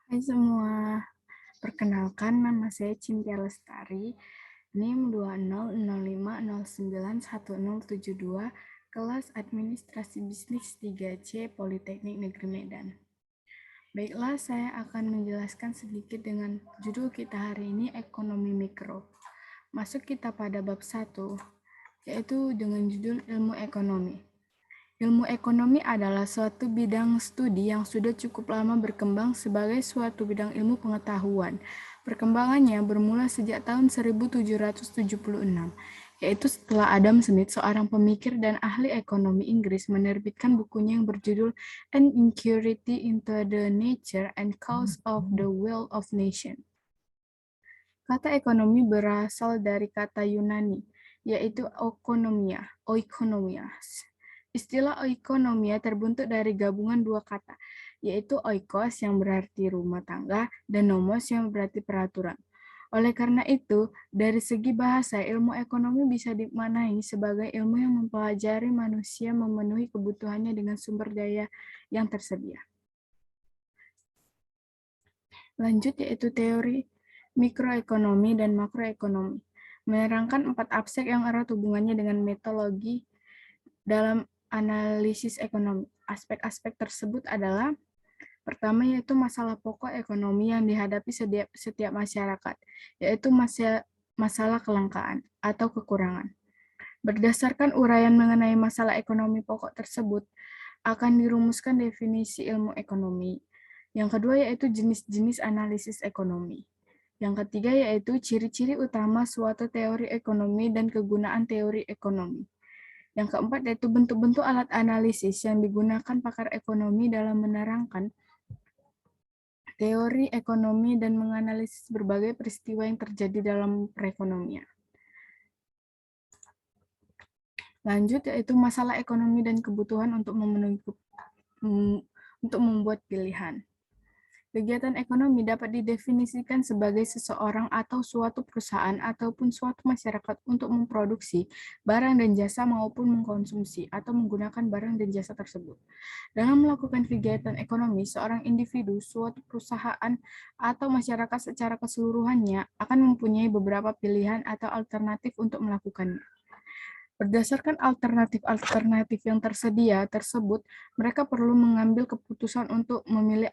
Hai semua, perkenalkan nama saya Cynthia Lestari, NIM 2005091072, kelas Administrasi Bisnis 3C Politeknik Negeri Medan. Baiklah, saya akan menjelaskan sedikit dengan judul kita hari ini, Ekonomi Mikro. Masuk kita pada bab 1, yaitu dengan judul Ilmu Ekonomi. Ilmu ekonomi adalah suatu bidang studi yang sudah cukup lama berkembang sebagai suatu bidang ilmu pengetahuan. Perkembangannya bermula sejak tahun 1776, yaitu setelah Adam Smith, seorang pemikir dan ahli ekonomi Inggris, menerbitkan bukunya yang berjudul An Inquiry into the Nature and Cause of the Wealth of Nations. Kata ekonomi berasal dari kata Yunani, yaitu oikonomias. Istilah oikonomia terbentuk dari gabungan dua kata, yaitu oikos yang berarti rumah tangga dan nomos yang berarti peraturan. Oleh karena itu, dari segi bahasa, ilmu ekonomi bisa dimaknai sebagai ilmu yang mempelajari manusia memenuhi kebutuhannya dengan sumber daya yang tersedia. Lanjut yaitu teori mikroekonomi dan makroekonomi, menerangkan 4 aspek yang erat hubungannya dengan metodologi dalam analisis ekonomi. Aspek-aspek tersebut adalah: pertama yaitu masalah pokok ekonomi yang dihadapi setiap masyarakat, yaitu masalah kelangkaan atau kekurangan. Berdasarkan uraian mengenai masalah ekonomi pokok tersebut, akan dirumuskan definisi ilmu ekonomi. Yang kedua yaitu jenis-jenis analisis ekonomi. Yang ketiga yaitu ciri-ciri utama suatu teori ekonomi dan kegunaan teori ekonomi. Yang keempat yaitu bentuk-bentuk alat analisis yang digunakan pakar ekonomi dalam menerangkan teori ekonomi dan menganalisis berbagai peristiwa yang terjadi dalam perekonomian. Lanjut yaitu masalah ekonomi dan kebutuhan untuk membuat pilihan. Kegiatan ekonomi dapat didefinisikan sebagai seseorang atau suatu perusahaan ataupun suatu masyarakat untuk memproduksi barang dan jasa maupun mengkonsumsi atau menggunakan barang dan jasa tersebut. Dalam melakukan kegiatan ekonomi, seorang individu, suatu perusahaan, atau masyarakat secara keseluruhannya akan mempunyai beberapa pilihan atau alternatif untuk melakukannya. Berdasarkan alternatif-alternatif yang tersedia tersebut, mereka perlu mengambil keputusan untuk memilih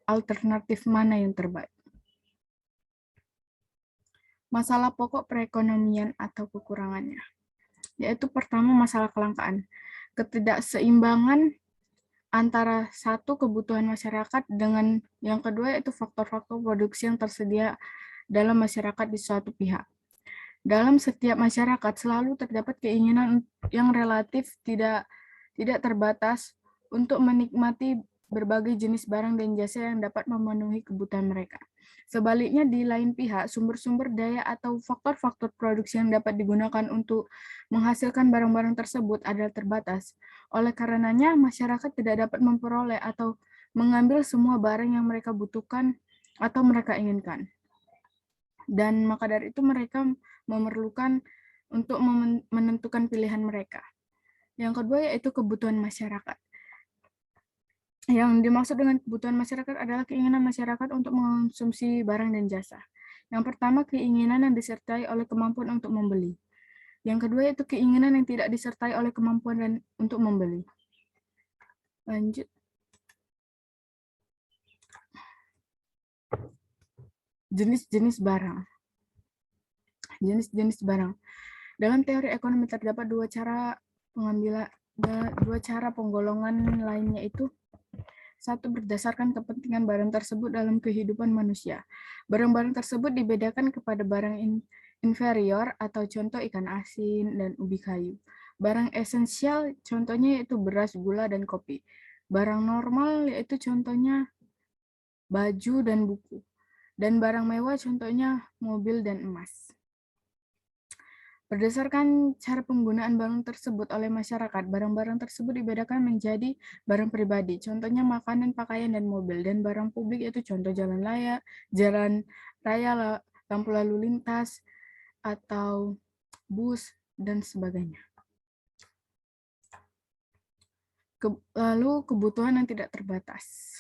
alternatif mana yang terbaik. Masalah pokok perekonomian atau kekurangannya, yaitu pertama masalah kelangkaan. Ketidakseimbangan antara satu kebutuhan masyarakat dengan yang kedua yaitu faktor-faktor produksi yang tersedia dalam masyarakat di suatu pihak. Dalam setiap masyarakat selalu terdapat keinginan yang relatif tidak terbatas untuk menikmati berbagai jenis barang dan jasa yang dapat memenuhi kebutuhan mereka. Sebaliknya, di lain pihak, sumber-sumber daya atau faktor-faktor produksi yang dapat digunakan untuk menghasilkan barang-barang tersebut adalah terbatas. Oleh karenanya, masyarakat tidak dapat memperoleh atau mengambil semua barang yang mereka butuhkan atau mereka inginkan. Dan maka dari itu mereka memerlukan untuk menentukan pilihan mereka. Yang kedua yaitu kebutuhan masyarakat. Yang dimaksud dengan kebutuhan masyarakat adalah keinginan masyarakat untuk mengonsumsi barang dan jasa. Yang pertama, keinginan yang disertai oleh kemampuan untuk membeli. Yang kedua yaitu keinginan yang tidak disertai oleh kemampuan untuk membeli. Lanjut. Jenis-jenis barang. Jenis-jenis barang. Dalam teori ekonomi terdapat dua cara penggolongan lainnya, yaitu satu, berdasarkan kepentingan barang tersebut dalam kehidupan manusia. Barang-barang tersebut dibedakan kepada barang inferior atau contoh ikan asin dan ubi kayu. Barang esensial contohnya yaitu beras, gula, dan kopi. Barang normal yaitu contohnya baju dan buku. Dan barang mewah contohnya mobil dan emas. Berdasarkan cara penggunaan barang tersebut oleh masyarakat, barang-barang tersebut dibedakan menjadi barang pribadi, contohnya makanan, pakaian, dan mobil, dan barang publik yaitu contoh jalan raya, lampu lalu lintas, atau bus, dan sebagainya. Lalu kebutuhan yang tidak terbatas.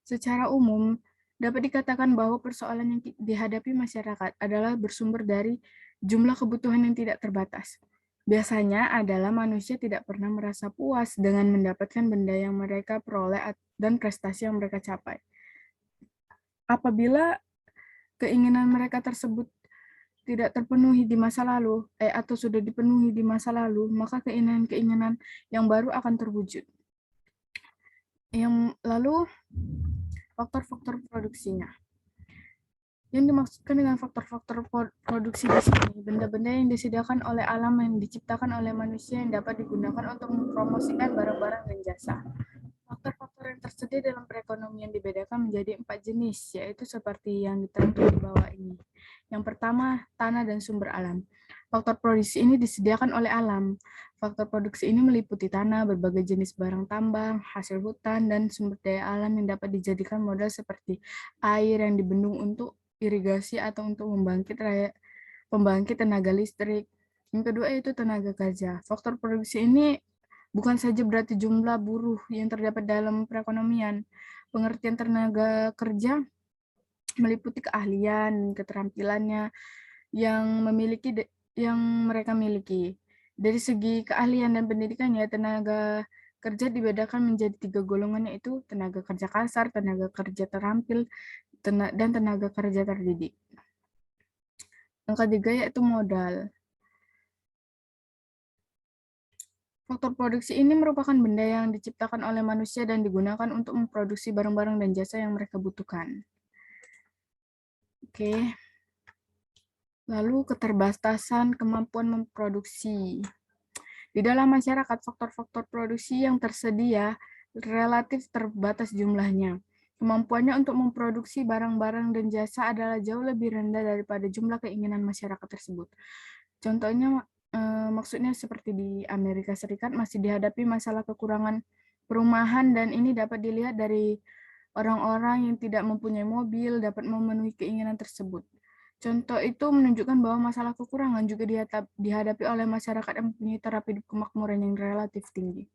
Secara umum, dapat dikatakan bahwa persoalan yang dihadapi masyarakat adalah bersumber dari jumlah kebutuhan yang tidak terbatas. Biasanya adalah manusia tidak pernah merasa puas dengan mendapatkan benda yang mereka peroleh dan prestasi yang mereka capai. Apabila keinginan mereka tersebut tidak terpenuhi di masa lalu, atau sudah dipenuhi di masa lalu, maka keinginan-keinginan yang baru akan terwujud. Lalu faktor-faktor produksinya. Yang dimaksudkan dengan faktor-faktor produksi di sini, benda-benda yang disediakan oleh alam yang diciptakan oleh manusia yang dapat digunakan untuk mempromosikan barang-barang dan jasa. Faktor-faktor yang tersedia dalam perekonomian dibedakan menjadi 4 jenis, yaitu seperti yang diterangkan di bawah ini. Yang pertama, tanah dan sumber alam. Faktor produksi ini disediakan oleh alam. Faktor produksi ini meliputi tanah, berbagai jenis barang tambang, hasil hutan, dan sumber daya alam yang dapat dijadikan modal seperti air yang dibendung untuk irigasi atau untuk pembangkit tenaga listrik. Yang kedua yaitu tenaga kerja. Faktor produksi ini bukan saja berarti jumlah buruh yang terdapat dalam perekonomian. Pengertian tenaga kerja meliputi keahlian, keterampilannya yang mereka miliki. Dari segi keahlian dan pendidikannya, tenaga kerja dibedakan menjadi 3 golongan, yaitu tenaga kerja kasar, tenaga kerja terampil, dan tenaga kerja terdidik. Yang ketiga yaitu modal. Faktor produksi ini merupakan benda yang diciptakan oleh manusia dan digunakan untuk memproduksi barang-barang dan jasa yang mereka butuhkan. Oke. Lalu keterbatasan kemampuan memproduksi. Di dalam masyarakat, faktor-faktor produksi yang tersedia relatif terbatas jumlahnya. Kemampuannya untuk memproduksi barang-barang dan jasa adalah jauh lebih rendah daripada jumlah keinginan masyarakat tersebut. Contohnya, maksudnya seperti di Amerika Serikat masih dihadapi masalah kekurangan perumahan, dan ini dapat dilihat dari orang-orang yang tidak mempunyai mobil dapat memenuhi keinginan tersebut. Contoh itu menunjukkan bahwa masalah kekurangan juga dihadapi oleh masyarakat yang mempunyai taraf hidup kemakmuran yang relatif tinggi.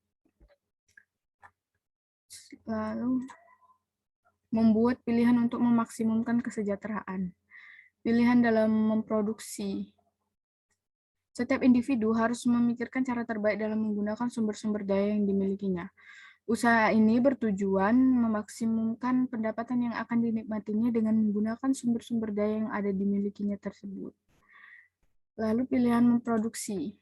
Lalu, membuat pilihan untuk memaksimumkan kesejahteraan. Pilihan dalam memproduksi. Setiap individu harus memikirkan cara terbaik dalam menggunakan sumber-sumber daya yang dimilikinya. Usaha ini bertujuan memaksimumkan pendapatan yang akan dinikmatinya dengan menggunakan sumber-sumber daya yang ada dimilikinya tersebut. Lalu pilihan memproduksi.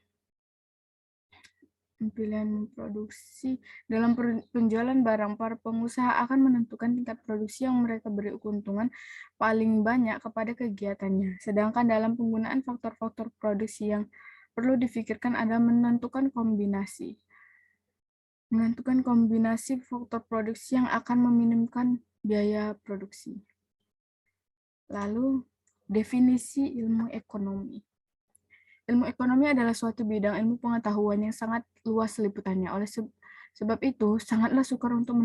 Pilihan memproduksi. Dalam penjualan barang, para pengusaha akan menentukan tingkat produksi yang mereka beri keuntungan paling banyak kepada kegiatannya. Sedangkan dalam penggunaan faktor-faktor produksi yang perlu difikirkan adalah menentukan kombinasi faktor produksi yang akan meminimumkan biaya produksi. Lalu, definisi ilmu ekonomi. Ilmu ekonomi adalah suatu bidang ilmu pengetahuan yang sangat luas liputannya. Oleh sebab itu, sangatlah sukar untuk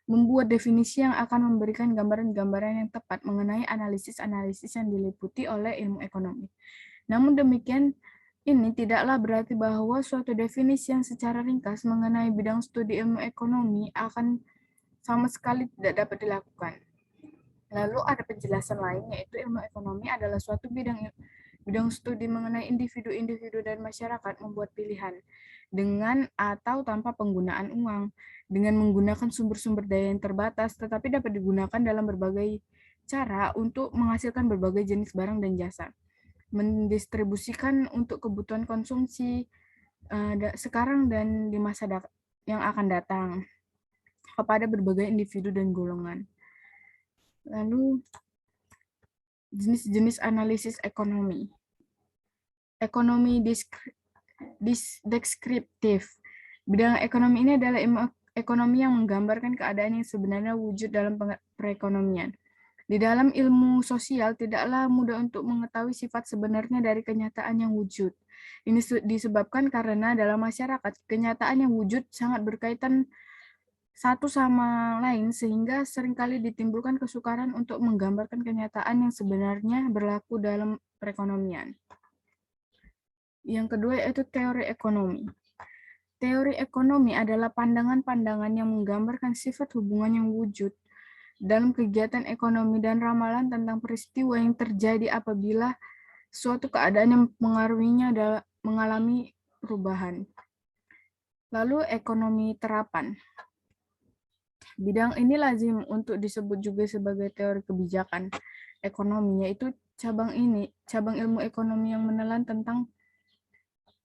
membuat definisi yang akan memberikan gambaran-gambaran yang tepat mengenai analisis-analisis yang diliputi oleh ilmu ekonomi. Namun demikian, ini tidaklah berarti bahwa suatu definisi yang secara ringkas mengenai bidang studi ilmu ekonomi akan sama sekali tidak dapat dilakukan. Lalu ada penjelasan lain, yaitu ilmu ekonomi adalah suatu bidang studi mengenai individu-individu dan masyarakat membuat pilihan dengan atau tanpa penggunaan uang, dengan menggunakan sumber-sumber daya yang terbatas, tetapi dapat digunakan dalam berbagai cara untuk menghasilkan berbagai jenis barang dan jasa, mendistribusikan untuk kebutuhan konsumsi sekarang dan di masa yang akan datang kepada berbagai individu dan golongan. Lalu, jenis-jenis analisis ekonomi. Ekonomi deskriptif. Bidang ekonomi ini adalah ilmu ekonomi yang menggambarkan keadaan yang sebenarnya wujud dalam perekonomian. Di dalam ilmu sosial, tidaklah mudah untuk mengetahui sifat sebenarnya dari kenyataan yang wujud. Ini disebabkan karena dalam masyarakat, kenyataan yang wujud sangat berkaitan satu sama lain, sehingga seringkali ditimbulkan kesukaran untuk menggambarkan kenyataan yang sebenarnya berlaku dalam perekonomian. Yang kedua yaitu teori ekonomi. Teori ekonomi adalah pandangan-pandangan yang menggambarkan sifat hubungan yang wujud dalam kegiatan ekonomi dan ramalan tentang peristiwa yang terjadi apabila suatu keadaan yang mengaruhinya mengalami perubahan. Lalu ekonomi terapan. Bidang ini lazim untuk disebut juga sebagai teori kebijakan ekonomi, yaitu cabang ilmu ekonomi yang menelan tentang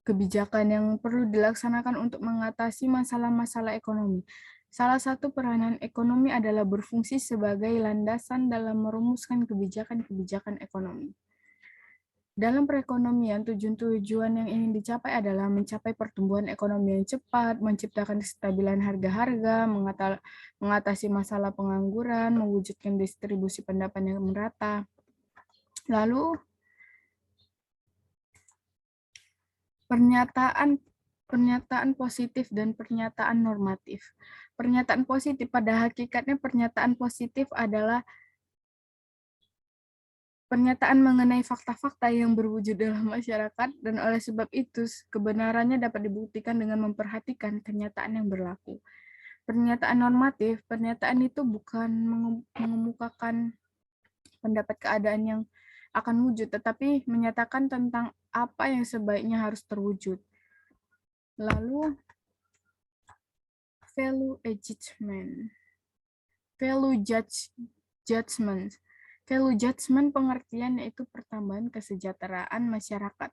kebijakan yang perlu dilaksanakan untuk mengatasi masalah-masalah ekonomi. Salah satu peranan ekonomi adalah berfungsi sebagai landasan dalam merumuskan kebijakan-kebijakan ekonomi. Dalam perekonomian, tujuan-tujuan yang ingin dicapai adalah mencapai pertumbuhan ekonomi yang cepat, menciptakan kestabilan harga-harga, mengatasi masalah pengangguran, mewujudkan distribusi pendapatan yang merata. Lalu, pernyataan positif dan pernyataan normatif. Pernyataan positif pada hakikatnya pernyataan positif adalah pernyataan mengenai fakta-fakta yang berwujud dalam masyarakat dan oleh sebab itu kebenarannya dapat dibuktikan dengan memperhatikan kenyataan yang berlaku. Pernyataan normatif, pernyataan itu bukan mengemukakan pendapat keadaan yang akan wujud, tetapi menyatakan tentang apa yang sebaiknya harus terwujud. Lalu, value judgment. Value judgment. Value judgment pengertian yaitu pertambahan kesejahteraan masyarakat.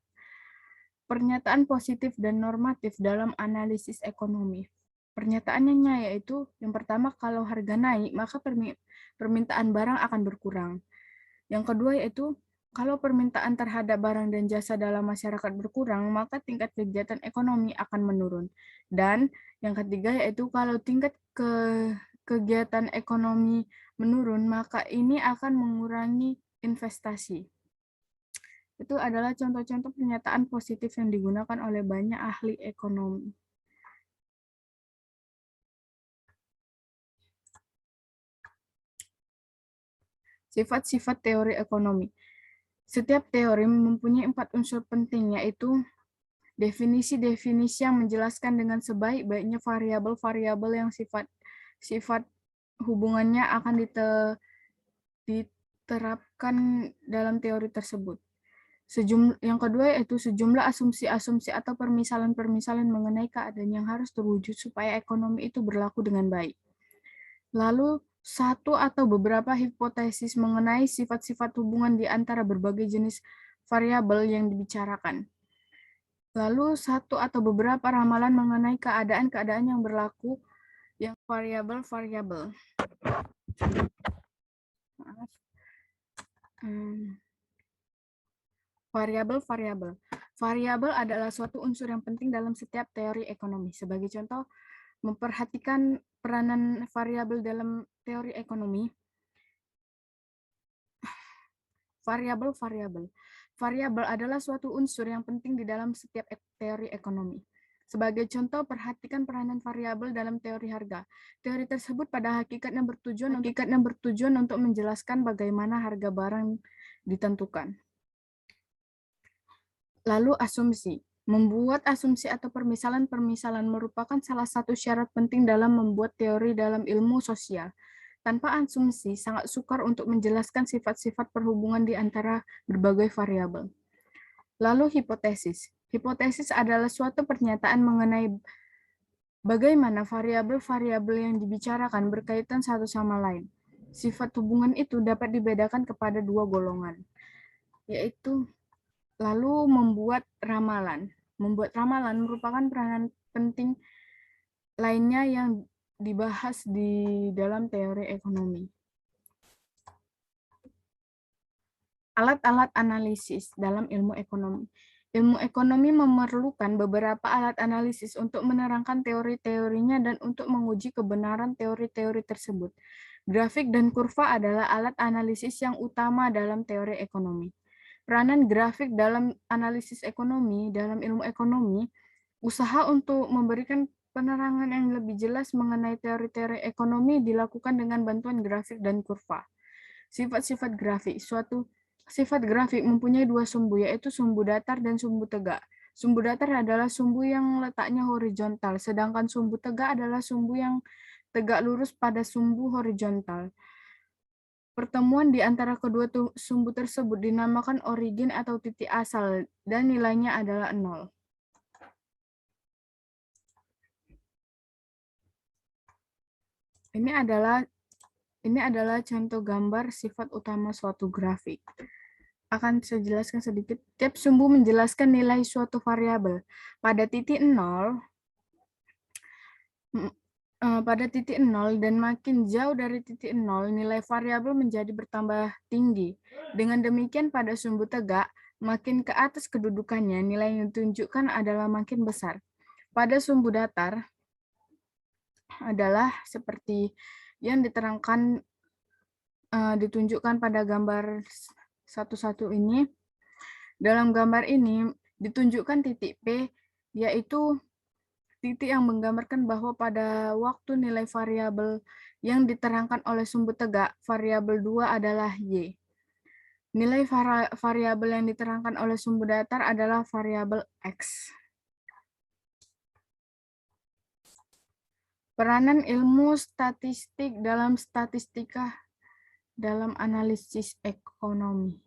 Pernyataan positif dan normatif dalam analisis ekonomi. Pernyataannya yaitu yang pertama, kalau harga naik, maka permintaan barang akan berkurang. Yang kedua yaitu kalau permintaan terhadap barang dan jasa dalam masyarakat berkurang, maka tingkat kegiatan ekonomi akan menurun. Dan yang ketiga yaitu kalau tingkat kegiatan ekonomi menurun, maka ini akan mengurangi investasi. Itu adalah contoh-contoh pernyataan positif yang digunakan oleh banyak ahli ekonomi. Sifat-sifat teori ekonomi. Setiap teori mempunyai 4 unsur penting, yaitu definisi-definisi yang menjelaskan dengan sebaik-baiknya variabel-variabel yang sifat hubungannya akan diterapkan dalam teori tersebut. Yang kedua yaitu sejumlah asumsi-asumsi atau permisalan-permisalan mengenai keadaan yang harus terwujud supaya ekonomi itu berlaku dengan baik. Lalu satu atau beberapa hipotesis mengenai sifat-sifat hubungan di antara berbagai jenis variabel yang dibicarakan. Lalu satu atau beberapa ramalan mengenai keadaan-keadaan yang berlaku yang variabel-variabel. Variabel-variabel. Variabel adalah suatu unsur yang penting dalam setiap teori ekonomi. Sebagai contoh, memperhatikan peranan variabel dalam teori ekonomi. Variabel-variabel. Variabel adalah suatu unsur yang penting di dalam setiap teori ekonomi. Sebagai contoh, perhatikan peranan variabel dalam teori harga. Teori tersebut pada hakikatnya bertujuan untuk menjelaskan bagaimana harga barang ditentukan. Lalu asumsi. Membuat asumsi atau permisalan-permisalan merupakan salah satu syarat penting dalam membuat teori dalam ilmu sosial. Tanpa asumsi, sangat sukar untuk menjelaskan sifat-sifat perhubungan di antara berbagai variabel. Lalu hipotesis. Hipotesis adalah suatu pernyataan mengenai bagaimana variabel-variabel yang dibicarakan berkaitan satu sama lain. Sifat hubungan itu dapat dibedakan kepada dua golongan, yaitu lalu membuat ramalan. Membuat ramalan merupakan peranan penting lainnya yang dibahas di dalam teori ekonomi. Alat-alat analisis dalam ilmu ekonomi. Ilmu ekonomi memerlukan beberapa alat analisis untuk menerangkan teori-teorinya dan untuk menguji kebenaran teori-teori tersebut. Grafik dan kurva adalah alat analisis yang utama dalam teori ekonomi. Peranan grafik dalam analisis ekonomi, dalam ilmu ekonomi, usaha untuk memberikan penerangan yang lebih jelas mengenai teori-teori ekonomi dilakukan dengan bantuan grafik dan kurva. Sifat-sifat grafik. Suatu sifat grafik mempunyai dua sumbu, yaitu sumbu datar dan sumbu tegak. Sumbu datar adalah sumbu yang letaknya horizontal, sedangkan sumbu tegak adalah sumbu yang tegak lurus pada sumbu horizontal. Pertemuan di antara kedua sumbu tersebut dinamakan origin atau titik asal dan nilainya adalah 0. Ini adalah contoh gambar sifat utama suatu grafik. Akan saya jelaskan sedikit. Tiap sumbu menjelaskan nilai suatu variabel. Pada titik 0, dan makin jauh dari titik 0, nilai variabel menjadi bertambah tinggi. Dengan demikian pada sumbu tegak, makin ke atas kedudukannya, nilai yang ditunjukkan adalah makin besar. Pada sumbu datar adalah seperti yang diterangkan ditunjukkan pada gambar 1 ini. Dalam gambar ini ditunjukkan titik P, yaitu titik yang menggambarkan bahwa pada waktu nilai variabel yang diterangkan oleh sumbu tegak, variabel 2 adalah Y. Nilai variabel yang diterangkan oleh sumbu datar adalah variabel X. Peranan ilmu statistik dalam statistika dalam analisis ekonomi.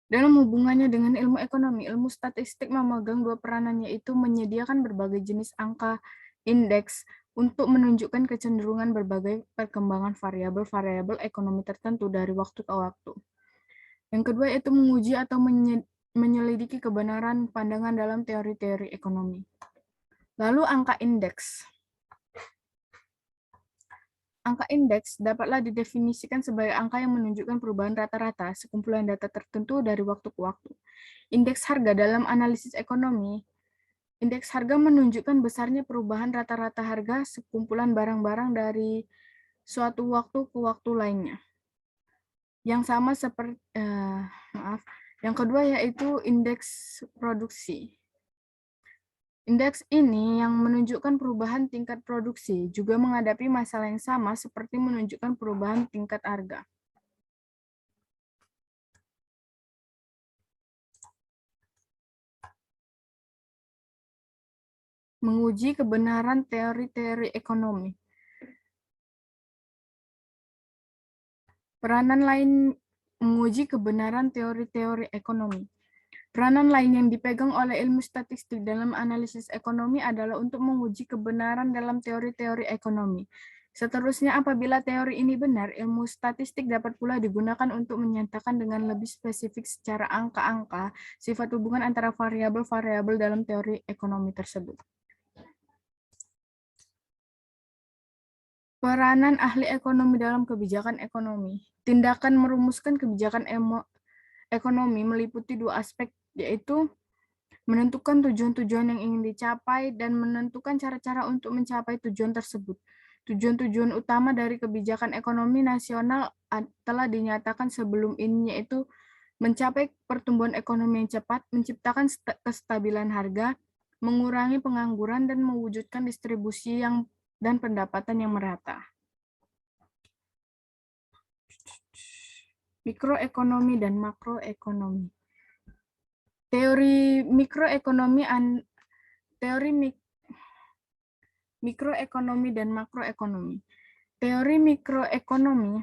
Dalam hubungannya dengan ilmu ekonomi, ilmu statistik memegang dua peranan, yaitu menyediakan berbagai jenis angka indeks untuk menunjukkan kecenderungan berbagai perkembangan variabel-variabel ekonomi tertentu dari waktu ke waktu. Yang kedua yaitu menguji atau menyelidiki kebenaran pandangan dalam teori-teori ekonomi. Lalu angka indeks. Angka indeks dapatlah didefinisikan sebagai angka yang menunjukkan perubahan rata-rata sekumpulan data tertentu dari waktu ke waktu. Indeks harga dalam analisis ekonomi, indeks harga menunjukkan besarnya perubahan rata-rata harga sekumpulan barang-barang dari suatu waktu ke waktu lainnya. Yang sama seperti, yang kedua yaitu indeks produksi. Indeks ini yang menunjukkan perubahan tingkat produksi juga menghadapi masalah yang sama seperti menunjukkan perubahan tingkat harga. Menguji kebenaran teori-teori ekonomi. Peranan lain menguji kebenaran teori-teori ekonomi. Peranan lain yang dipegang oleh ilmu statistik dalam analisis ekonomi adalah untuk menguji kebenaran dalam teori-teori ekonomi. Seterusnya, apabila teori ini benar, ilmu statistik dapat pula digunakan untuk menyatakan dengan lebih spesifik secara angka-angka sifat hubungan antara variabel-variabel dalam teori ekonomi tersebut. Peranan ahli ekonomi dalam kebijakan ekonomi. Tindakan merumuskan kebijakan ekonomi meliputi dua aspek, yaitu menentukan tujuan-tujuan yang ingin dicapai dan menentukan cara-cara untuk mencapai tujuan tersebut. Tujuan-tujuan utama dari kebijakan ekonomi nasional telah dinyatakan sebelum ini, yaitu mencapai pertumbuhan ekonomi yang cepat, menciptakan kestabilan harga, mengurangi pengangguran, dan mewujudkan distribusi dan pendapatan yang merata. Mikroekonomi dan makroekonomi. Teori mikroekonomi dan makroekonomi. Teori mikroekonomi,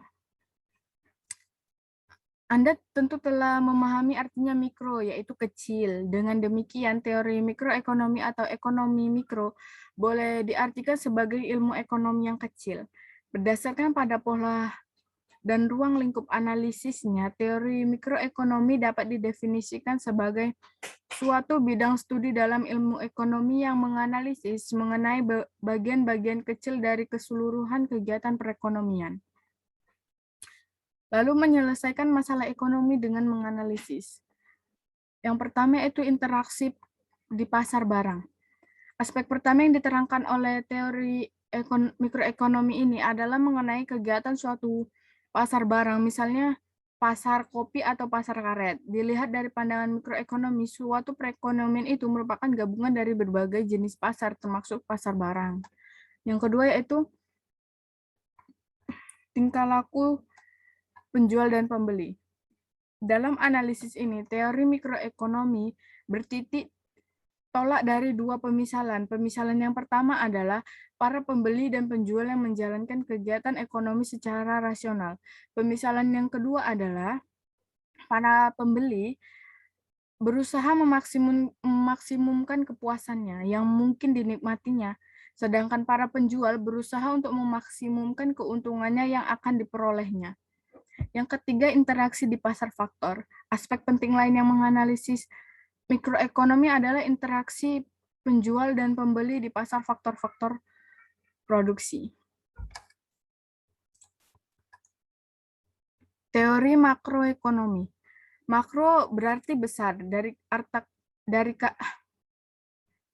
Anda tentu telah memahami artinya mikro, yaitu kecil. Dengan demikian, teori mikroekonomi atau ekonomi mikro boleh diartikan sebagai ilmu ekonomi yang kecil. Berdasarkan pada pola dan ruang lingkup analisisnya, teori mikroekonomi dapat didefinisikan sebagai suatu bidang studi dalam ilmu ekonomi yang menganalisis mengenai bagian-bagian kecil dari keseluruhan kegiatan perekonomian, lalu menyelesaikan masalah ekonomi dengan menganalisis. Yang pertama itu interaksi di pasar barang. Aspek pertama yang diterangkan oleh teori mikroekonomi ini adalah mengenai kegiatan suatu pasar barang, misalnya pasar kopi atau pasar karet. Dilihat dari pandangan mikroekonomi, suatu perekonomian itu merupakan gabungan dari berbagai jenis pasar, termasuk pasar barang. Yang kedua yaitu tingkah laku penjual dan pembeli. Dalam analisis ini, teori mikroekonomi bertitik tolak dari dua pemisalan. Pemisalan yang pertama adalah para pembeli dan penjual yang menjalankan kegiatan ekonomi secara rasional. Pemisalan yang kedua adalah para pembeli berusaha memaksimumkan kepuasannya yang mungkin dinikmatinya, sedangkan para penjual berusaha untuk memaksimumkan keuntungannya yang akan diperolehnya. Yang ketiga, interaksi di pasar faktor. Aspek penting lain yang menganalisis mikroekonomi adalah interaksi penjual dan pembeli di pasar faktor-faktor produksi. Teori makroekonomi. Makro berarti besar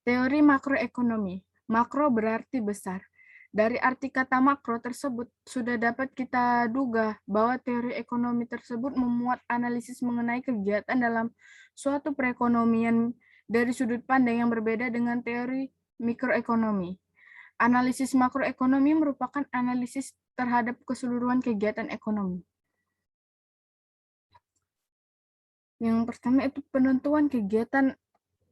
teori makroekonomi. Makro berarti besar. Dari arti kata makro tersebut sudah dapat kita duga bahwa teori ekonomi tersebut memuat analisis mengenai kegiatan dalam suatu perekonomian dari sudut pandang yang berbeda dengan teori mikroekonomi. Analisis makroekonomi merupakan analisis terhadap keseluruhan kegiatan ekonomi. Yang pertama itu penentuan kegiatan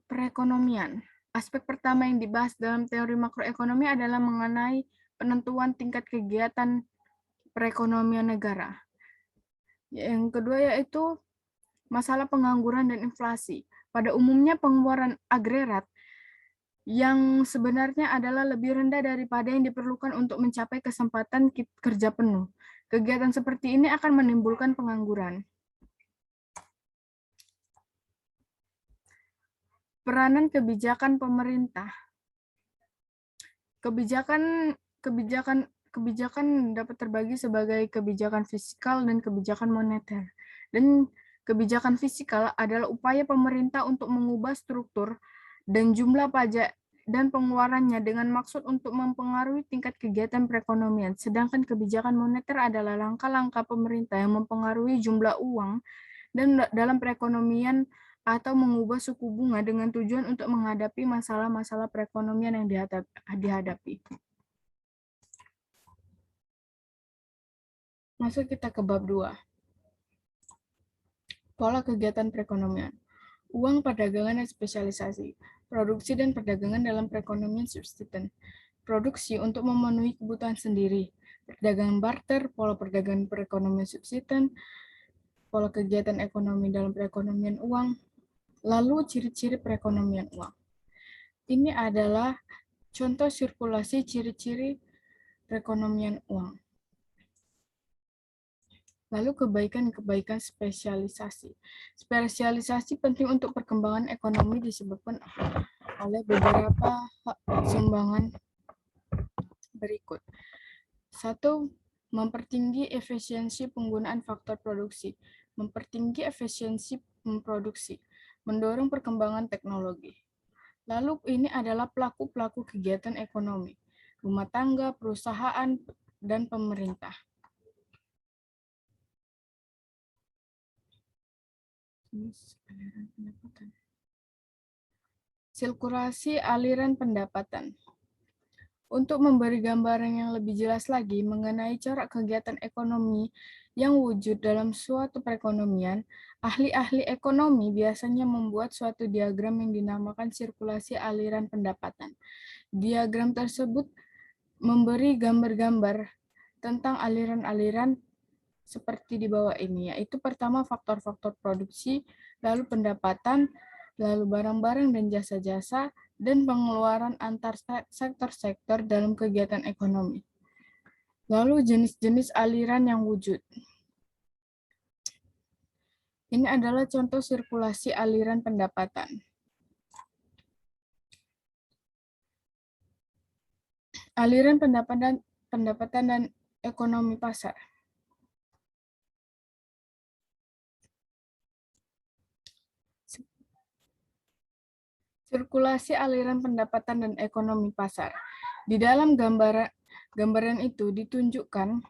perekonomian. Aspek pertama yang dibahas dalam teori makroekonomi adalah mengenai penentuan tingkat kegiatan perekonomian negara. Yang kedua yaitu masalah pengangguran dan inflasi. Pada umumnya pengeluaran agregat yang sebenarnya adalah lebih rendah daripada yang diperlukan untuk mencapai kesempatan kerja penuh. Kegiatan seperti ini akan menimbulkan pengangguran. Peranan kebijakan pemerintah. Kebijakan dapat terbagi sebagai kebijakan fiskal dan kebijakan moneter. Dan kebijakan fiskal adalah upaya pemerintah untuk mengubah struktur dan jumlah pajak dan pengeluarannya dengan maksud untuk mempengaruhi tingkat kegiatan perekonomian. Sedangkan kebijakan moneter adalah langkah-langkah pemerintah yang mempengaruhi jumlah uang dan dalam perekonomian atau mengubah suku bunga dengan tujuan untuk menghadapi masalah-masalah perekonomian yang dihadapi. Masuk kita ke bab 2. Pola kegiatan perekonomian. Uang, perdagangan, dan spesialisasi. Produksi dan perdagangan dalam perekonomian subsisten. Produksi untuk memenuhi kebutuhan sendiri. Perdagangan barter, pola perdagangan perekonomian subsisten, pola kegiatan ekonomi dalam perekonomian uang, lalu ciri-ciri perekonomian uang. Ini adalah contoh sirkulasi ciri-ciri perekonomian uang. Lalu kebaikan-kebaikan spesialisasi. Spesialisasi penting untuk perkembangan ekonomi disebabkan oleh beberapa sumbangan berikut. 1. Mempertinggi efisiensi penggunaan faktor produksi. Mempertinggi efisiensi memproduksi. Mendorong perkembangan teknologi. Lalu ini adalah pelaku-pelaku kegiatan ekonomi, rumah tangga, perusahaan, dan pemerintah. Sirkulasi aliran pendapatan. Untuk memberi gambaran yang lebih jelas lagi mengenai corak kegiatan ekonomi yang wujud dalam suatu perekonomian, ahli-ahli ekonomi biasanya membuat suatu diagram yang dinamakan sirkulasi aliran pendapatan. Diagram tersebut memberi gambar-gambar tentang aliran-aliran seperti di bawah ini, yaitu pertama faktor-faktor produksi, lalu pendapatan, lalu barang-barang dan jasa-jasa, dan pengeluaran antar sektor-sektor dalam kegiatan ekonomi. Lalu jenis-jenis aliran yang wujud. Ini adalah contoh sirkulasi aliran pendapatan. Aliran pendapatan dan ekonomi pasar. Sirkulasi aliran pendapatan dan ekonomi pasar. Di dalam gambaran itu ditunjukkan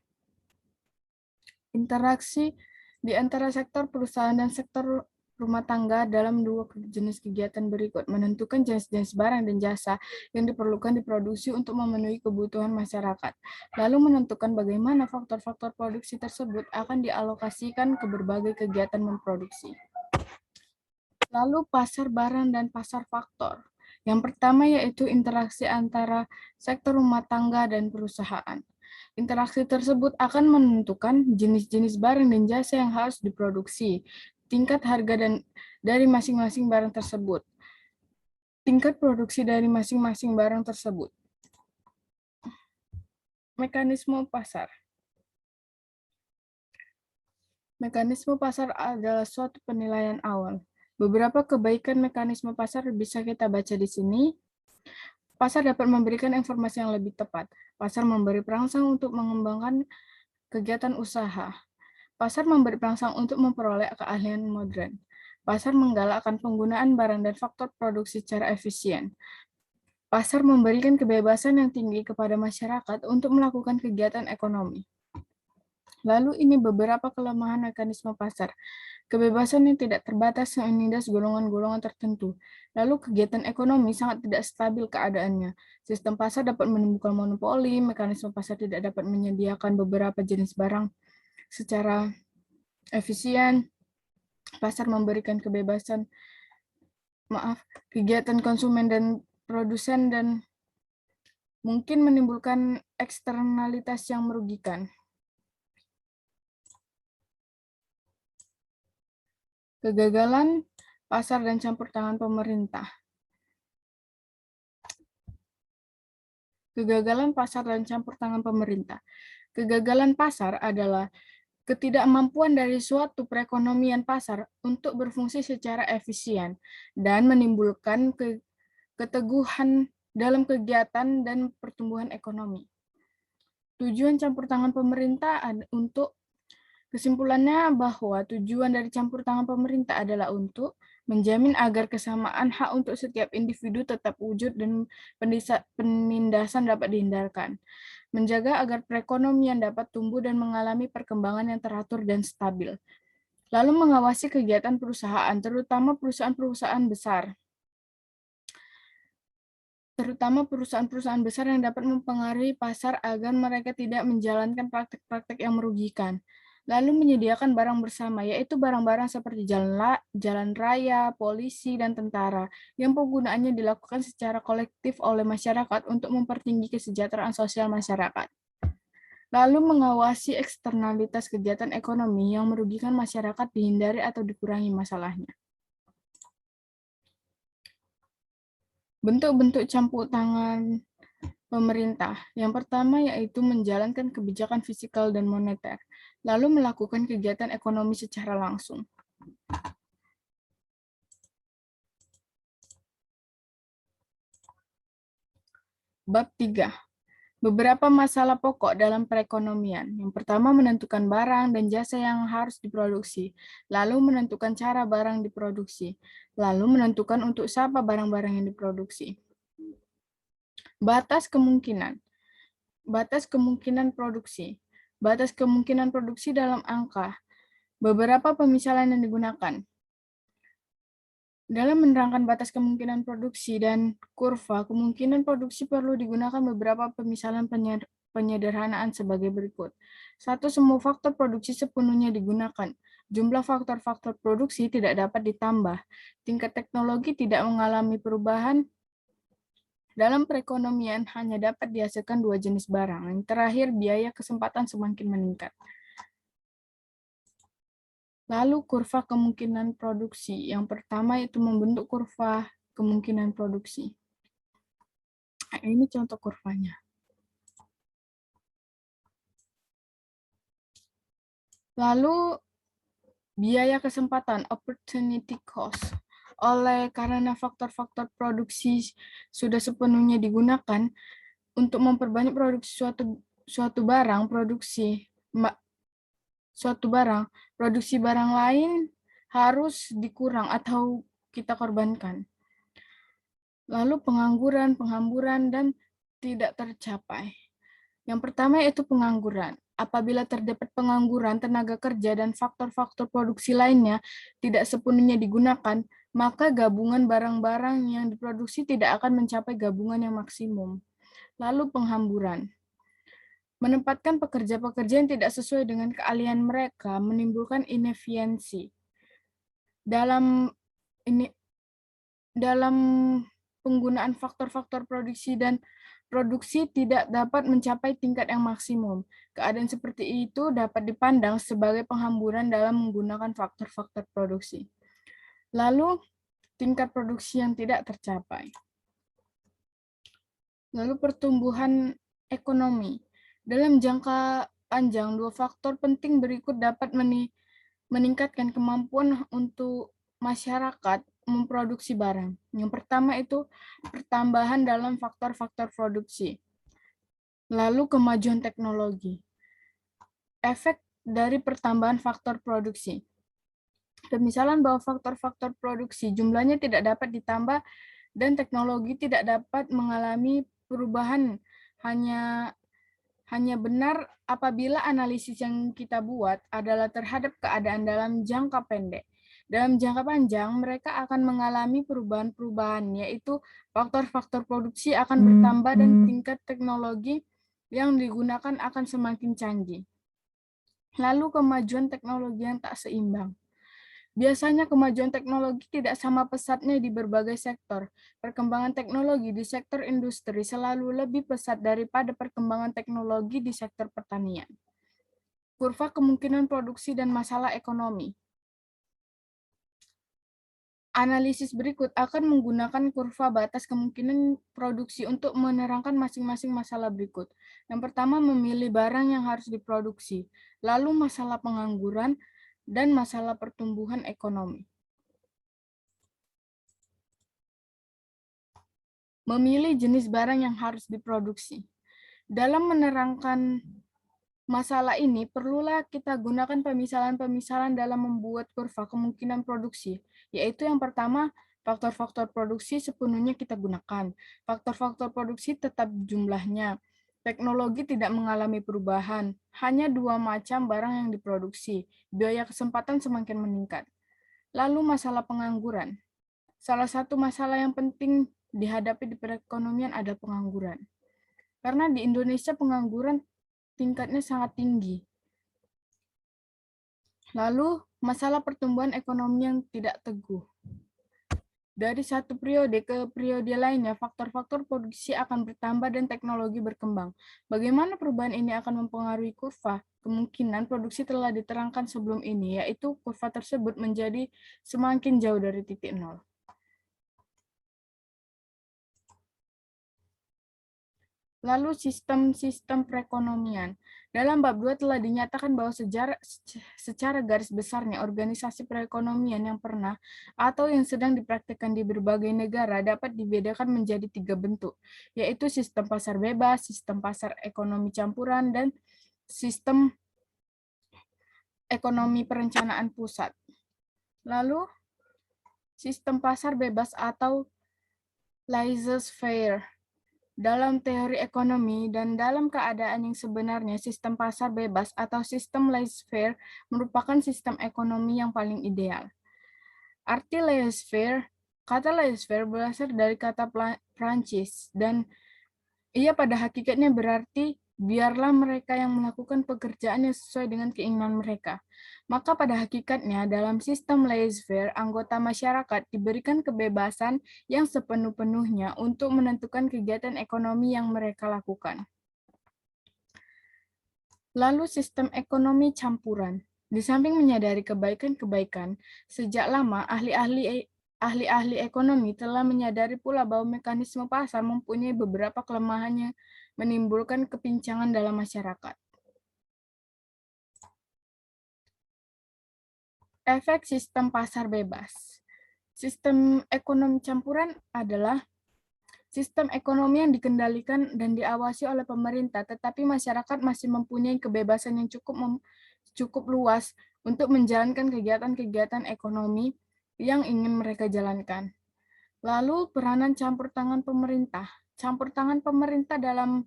interaksi di antara sektor perusahaan dan sektor rumah tangga dalam dua jenis kegiatan berikut, menentukan jenis-jenis barang dan jasa yang diperlukan diproduksi untuk memenuhi kebutuhan masyarakat, lalu menentukan bagaimana faktor-faktor produksi tersebut akan dialokasikan ke berbagai kegiatan memproduksi. Lalu pasar barang dan pasar faktor. Yang pertama yaitu interaksi antara sektor rumah tangga dan perusahaan. Interaksi tersebut akan menentukan jenis-jenis barang dan jasa yang harus diproduksi, tingkat harga dari masing-masing barang tersebut, tingkat produksi dari masing-masing barang tersebut. Mekanisme pasar. Mekanisme pasar adalah suatu penilaian awal. Beberapa kebaikan mekanisme pasar bisa kita baca di sini. Pasar dapat memberikan informasi yang lebih tepat. Pasar memberi perangsang untuk mengembangkan kegiatan usaha. Pasar memberi perangsang untuk memperoleh keahlian modern. Pasar menggalakkan penggunaan barang dan faktor produksi secara efisien. Pasar memberikan kebebasan yang tinggi kepada masyarakat untuk melakukan kegiatan ekonomi. Lalu ini beberapa kelemahan mekanisme pasar. Kebebasan yang tidak terbatas menindas golongan-golongan tertentu. Lalu kegiatan ekonomi sangat tidak stabil keadaannya. Sistem pasar dapat menimbulkan monopoli, mekanisme pasar tidak dapat menyediakan beberapa jenis barang secara efisien. Pasar memberikan kebebasan, kegiatan konsumen dan produsen dan mungkin menimbulkan eksternalitas yang merugikan. Kegagalan pasar dan campur tangan pemerintah. Kegagalan pasar dan campur tangan pemerintah. Kegagalan pasar adalah ketidakmampuan dari suatu perekonomian pasar untuk berfungsi secara efisien dan menimbulkan keteguhan dalam kegiatan dan pertumbuhan ekonomi. Tujuan campur tangan pemerintah untuk kesimpulannya bahwa tujuan dari campur tangan pemerintah adalah untuk menjamin agar kesamaan hak untuk setiap individu tetap wujud dan penindasan dapat dihindarkan. Menjaga agar perekonomian dapat tumbuh dan mengalami perkembangan yang teratur dan stabil. Lalu mengawasi kegiatan perusahaan, terutama perusahaan-perusahaan besar. Terutama perusahaan-perusahaan besar yang dapat mempengaruhi pasar agar mereka tidak menjalankan praktek-praktek yang merugikan. Lalu menyediakan barang bersama, yaitu barang-barang seperti jalan raya, polisi, dan tentara, yang penggunaannya dilakukan secara kolektif oleh masyarakat untuk mempertinggi kesejahteraan sosial masyarakat. Lalu mengawasi eksternalitas kegiatan ekonomi yang merugikan masyarakat dihindari atau dikurangi masalahnya. Bentuk-bentuk campur tangan pemerintah. Yang pertama yaitu menjalankan kebijakan fiskal dan moneter, lalu melakukan kegiatan ekonomi secara langsung. Bab 3. Beberapa masalah pokok dalam perekonomian. Yang pertama menentukan barang dan jasa yang harus diproduksi, lalu menentukan cara barang diproduksi, lalu menentukan untuk siapa barang-barang yang diproduksi. Batas kemungkinan. Batas kemungkinan produksi. Batas kemungkinan produksi dalam angka. Beberapa pemisalan yang digunakan. Dalam menerangkan batas kemungkinan produksi dan kurva, kemungkinan produksi perlu digunakan beberapa pemisalan penyederhanaan sebagai berikut. 1. Semua faktor produksi sepenuhnya digunakan. Jumlah faktor-faktor produksi tidak dapat ditambah. Tingkat teknologi tidak mengalami perubahan. Dalam perekonomian hanya dapat dihasilkan dua jenis barang. Yang terakhir, biaya kesempatan semakin meningkat. Lalu kurva kemungkinan produksi. Yang pertama itu membentuk kurva kemungkinan produksi. Nah, ini contoh kurvanya. Lalu biaya kesempatan, opportunity cost. Karena faktor-faktor produksi sudah sepenuhnya digunakan untuk memperbanyak produksi suatu barang, produksi barang lain harus dikurang atau kita korbankan. Lalu pengangguran, dan tidak tercapai. Yang pertama yaitu pengangguran. Apabila terdapat pengangguran, tenaga kerja dan faktor-faktor produksi lainnya tidak sepenuhnya digunakan, maka gabungan barang-barang yang diproduksi tidak akan mencapai gabungan yang maksimum. Lalu penghamburan. Menempatkan pekerja-pekerja yang tidak sesuai dengan keahlian mereka menimbulkan inefisiensi. Dalam penggunaan faktor-faktor produksi dan produksi tidak dapat mencapai tingkat yang maksimum. Keadaan seperti itu dapat dipandang sebagai penghamburan dalam menggunakan faktor-faktor produksi. Lalu, tingkat produksi yang tidak tercapai. Lalu pertumbuhan ekonomi. Dalam jangka panjang, dua faktor penting berikut dapat meningkatkan kemampuan untuk masyarakat memproduksi barang. Yang pertama itu pertambahan dalam faktor-faktor produksi. Lalu kemajuan teknologi. Efek dari pertambahan faktor produksi. Pemisalan bahwa faktor-faktor produksi jumlahnya tidak dapat ditambah dan teknologi tidak dapat mengalami perubahan hanya benar apabila analisis yang kita buat adalah terhadap keadaan dalam jangka pendek. Dalam jangka panjang, mereka akan mengalami perubahan-perubahan, yaitu faktor-faktor produksi akan bertambah dan tingkat teknologi yang digunakan akan semakin canggih. Lalu kemajuan teknologi yang tak seimbang. Biasanya kemajuan teknologi tidak sama pesatnya di berbagai sektor. Perkembangan teknologi di sektor industri selalu lebih pesat daripada perkembangan teknologi di sektor pertanian. Kurva kemungkinan produksi dan masalah ekonomi. Analisis berikut akan menggunakan kurva batas kemungkinan produksi untuk menerangkan masing-masing masalah berikut. Yang pertama, memilih barang yang harus diproduksi, lalu masalah pengangguran, dan masalah pertumbuhan ekonomi. Memilih jenis barang yang harus diproduksi. Dalam menerangkan masalah ini, perlulah kita gunakan pemisalan-pemisalan dalam membuat kurva kemungkinan produksi, yaitu yang pertama, faktor-faktor produksi sepenuhnya kita gunakan. Faktor-faktor produksi tetap jumlahnya. Teknologi tidak mengalami perubahan, hanya dua macam barang yang diproduksi. Biaya kesempatan semakin meningkat. Lalu masalah pengangguran. Salah satu masalah yang penting dihadapi di perekonomian adalah pengangguran. Karena di Indonesia pengangguran tingkatnya sangat tinggi. Lalu, masalah pertumbuhan ekonomi yang tidak teguh. Dari satu periode ke periode lainnya, faktor-faktor produksi akan bertambah dan teknologi berkembang. Bagaimana perubahan ini akan mempengaruhi kurva? Kemungkinan produksi telah diterangkan sebelum ini, yaitu kurva tersebut menjadi semakin jauh dari titik nol. Lalu sistem-sistem perekonomian. Dalam bab 2 telah dinyatakan bahwa secara garis besarnya organisasi perekonomian yang pernah atau yang sedang dipraktikkan di berbagai negara dapat dibedakan menjadi 3 bentuk, yaitu sistem pasar bebas, sistem pasar ekonomi campuran, dan sistem ekonomi perencanaan pusat. Lalu, sistem pasar bebas atau laissez-faire. Dalam teori ekonomi dan dalam keadaan yang sebenarnya, sistem pasar bebas atau sistem laissez-faire merupakan sistem ekonomi yang paling ideal. Arti laissez-faire, kata laissez-faire berasal dari kata Prancis, dan ia pada hakikatnya berarti biarlah mereka yang melakukan pekerjaan yang sesuai dengan keinginan mereka. Maka pada hakikatnya dalam sistem laissez-faire, anggota masyarakat diberikan kebebasan yang sepenuh-penuhnya untuk menentukan kegiatan ekonomi yang mereka lakukan. Lalu sistem ekonomi campuran. Di samping menyadari kebaikan-kebaikan, sejak lama ahli-ahli ekonomi telah menyadari pula bahwa mekanisme pasar mempunyai beberapa kelemahan yang menimbulkan kepincangan dalam masyarakat. Efek sistem pasar bebas. Sistem ekonomi campuran adalah sistem ekonomi yang dikendalikan dan diawasi oleh pemerintah, tetapi masyarakat masih mempunyai kebebasan yang cukup luas untuk menjalankan kegiatan-kegiatan ekonomi yang ingin mereka jalankan. Lalu, peranan campur tangan pemerintah. Campur tangan pemerintah dalam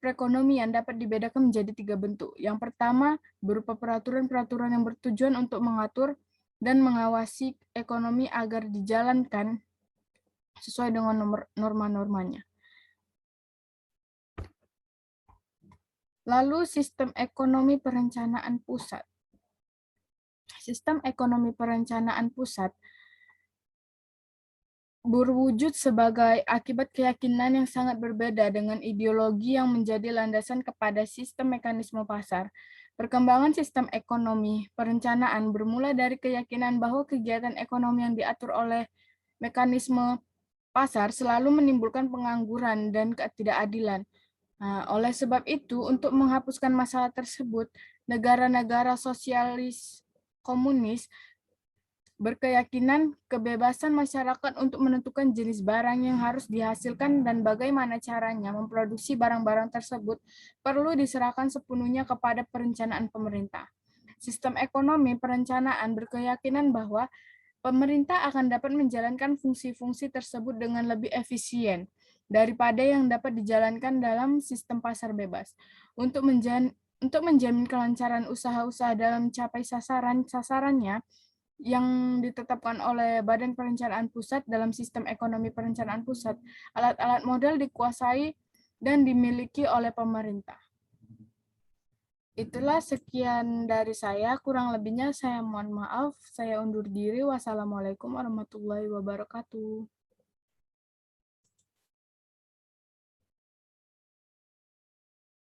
perekonomian dapat dibedakan menjadi 3 bentuk. Yang pertama, berupa peraturan-peraturan yang bertujuan untuk mengatur dan mengawasi ekonomi agar dijalankan sesuai dengan norma-normanya. Lalu, sistem ekonomi perencanaan pusat. Sistem ekonomi perencanaan pusat berwujud sebagai akibat keyakinan yang sangat berbeda dengan ideologi yang menjadi landasan kepada sistem mekanisme pasar. Perkembangan sistem ekonomi perencanaan bermula dari keyakinan bahwa kegiatan ekonomi yang diatur oleh mekanisme pasar selalu menimbulkan pengangguran dan ketidakadilan. Nah, oleh sebab itu, untuk menghapuskan masalah tersebut, negara-negara sosialis komunis berkeyakinan kebebasan masyarakat untuk menentukan jenis barang yang harus dihasilkan dan bagaimana caranya memproduksi barang-barang tersebut perlu diserahkan sepenuhnya kepada perencanaan pemerintah. Sistem ekonomi perencanaan berkeyakinan bahwa pemerintah akan dapat menjalankan fungsi-fungsi tersebut dengan lebih efisien daripada yang dapat dijalankan dalam sistem pasar bebas. Untuk menjamin kelancaran usaha-usaha dalam mencapai sasarannya, yang ditetapkan oleh Badan Perencanaan Pusat dalam sistem ekonomi perencanaan pusat, alat-alat modal dikuasai dan dimiliki oleh pemerintah. Itulah sekian dari saya, kurang lebihnya saya mohon maaf, saya undur diri. Wassalamualaikum warahmatullahi wabarakatuh.